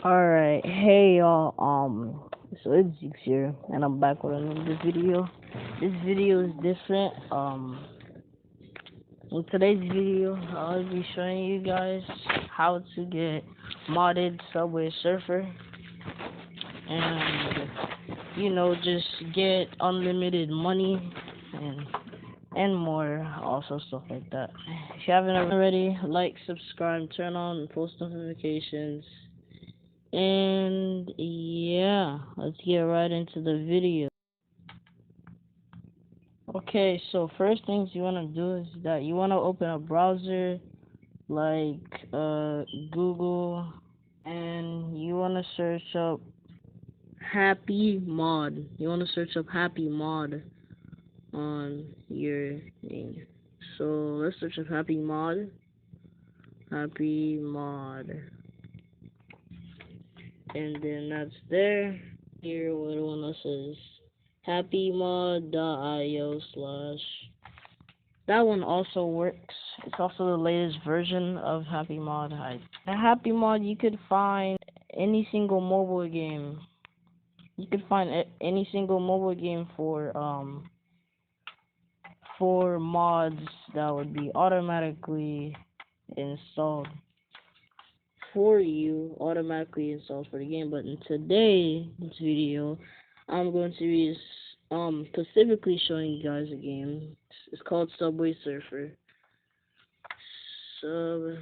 Alright, hey y'all, so it's Zeeks here, and I'm back with another video. This video is different. In today's video, I'll be showing you guys how to get modded Subway Surfer, and, just get unlimited money, and more, also stuff like that. If you haven't already, like, subscribe, turn on post notifications. And yeah, let's get right into the video. Okay, so first things you want to do is that you want to open a browser like Google, and you want to search up Happy Mod. You want to search up Happy Mod on your thing. So let's search up Happy Mod. Happy Mod. And then that's there. Here, what one that says happymod.io/. That one also works. It's also the latest version of Happy Mod. The Happy Mod, you could find any single mobile game. You could find any single mobile game for mods that would be automatically installed for you, automatically installed for the game. But in today's video, I'm going to be specifically showing you guys a game. It's called Subway Surfer. So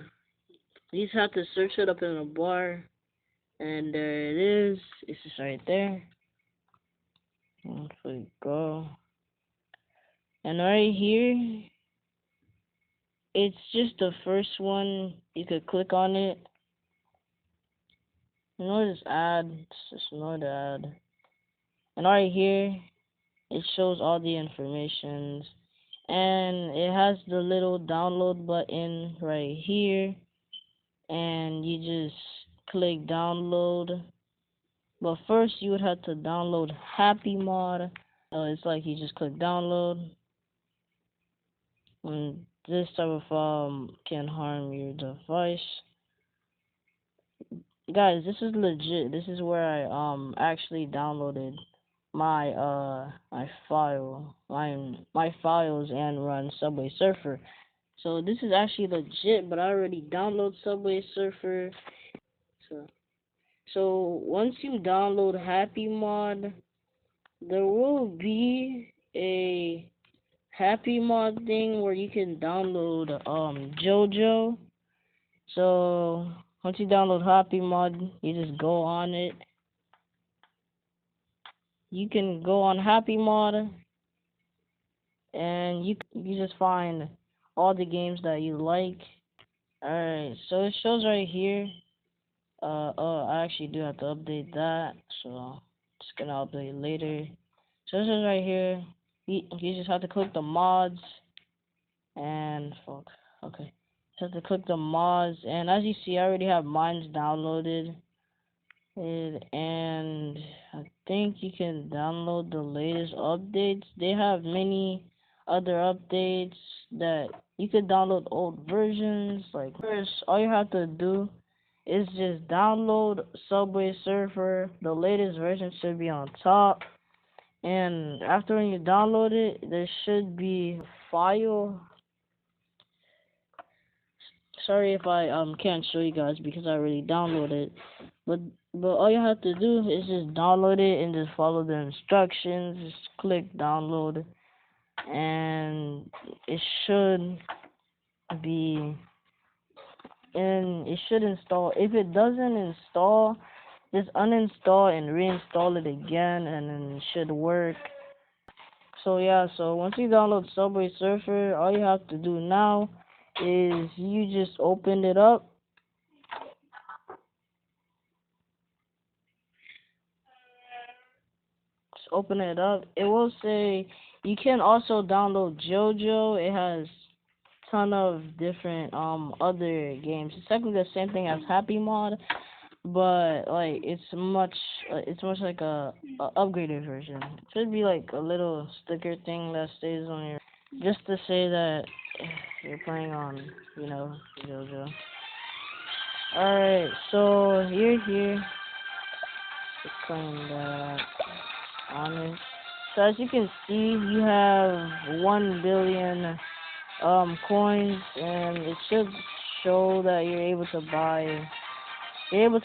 you just have to search it up in a bar, and there it is. It's just right there. Once we go, and right here, it's just the first one. You could click on it. Ignore this ad. Just ignore the ad. And right here, it shows all the information, and it has the little download button right here, and you just click download. But first you would have to download Happy Mod. It's like you just click download, and this type of can harm your device. Guys, this is legit. This is where I actually downloaded my files and run Subway Surfer. So this is actually legit, but I already download Subway Surfer. So once you download Happy Mod, there will be a Happy Mod thing where you can download JoJo. So once you download Happy Mod, you just go on it. You can go on Happy Mod, and you just find all the games that you like. Alright, so it shows right here. I actually do have to update that, so just gonna update it later. So it says right here, you just have to click the mods, and fuck, okay. Just have to click the mods, and as you see, I already have mine downloaded. And I think you can download the latest updates. They have many other updates that you could download old versions. Like first, all you have to do is just download Subway Surfer. The latest version should be on top. And after when you download it, there should be a file. Sorry if I can't show you guys because I already downloaded it. But all you have to do is just download it and just follow the instructions. Just click download, and it should be, and it should install. If it doesn't install, just uninstall and reinstall it again, and then it should work. So yeah, so once you download Subway Surfer, all you have to do now is you just open it up. Just open it up. It will say you can also download JoJo. It has ton of different other games. It's technically the same thing as Happy Mod, but like it's much like a upgraded version. It should be like a little sticker thing that stays on your, just to say that you're playing on, JoJo. Alright, so you're here to claim that honest. So as you can see, you have 1 billion coins, and it should show that you're able to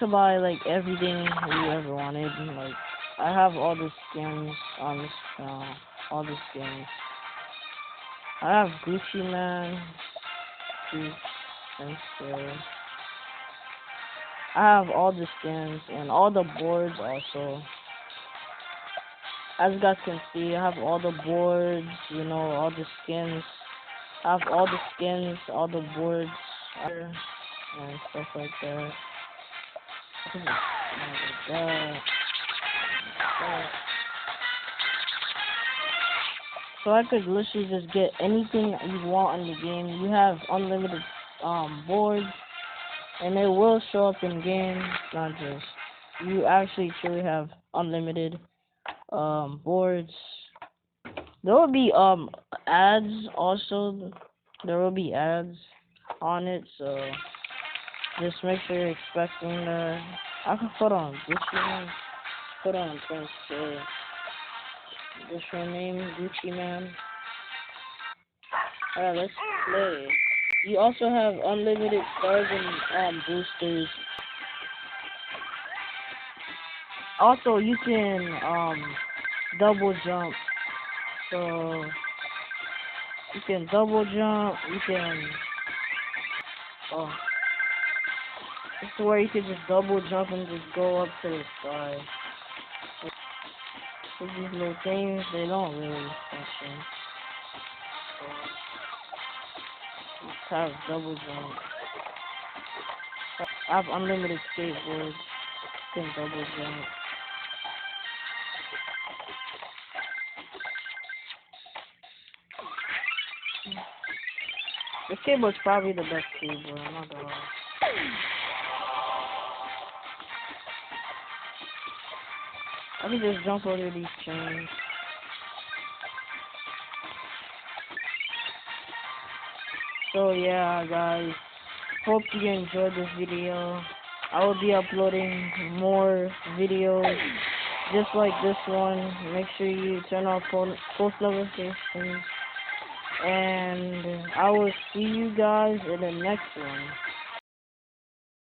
buy like everything you ever wanted. Like I have all the skins on this all the skins. I have Gucci Man, Gucci, and I have all the skins and all the boards also. As you guys can see, I have all the boards, you know, all the skins. I have all the skins, all the boards, and stuff like that. Like that. That. So I could literally just get anything you want in the game. You have unlimited boards, and it will show up in game. Not just you actually truly have unlimited boards. There will be ads also. There will be ads on it, so just make sure you're expecting that. I can put on Gucci Man. Put on Prince J. What's your name? Gucci Man. Alright, let's play. You also have unlimited stars and boosters. Also, you can double jump. So you can double jump. You can this is where you can just double jump and just go up to the sky. So these little things, they don't really function. So just have double jump. I have unlimited skateboards. You can double jump. The skateboard's probably the best skateboard, I'm not gonna lie. I can just jump over these chains. So yeah, guys, hope you enjoyed this video. I will be uploading more videos just like this one. Make sure you turn on post notifications. And I will see you guys in the next one.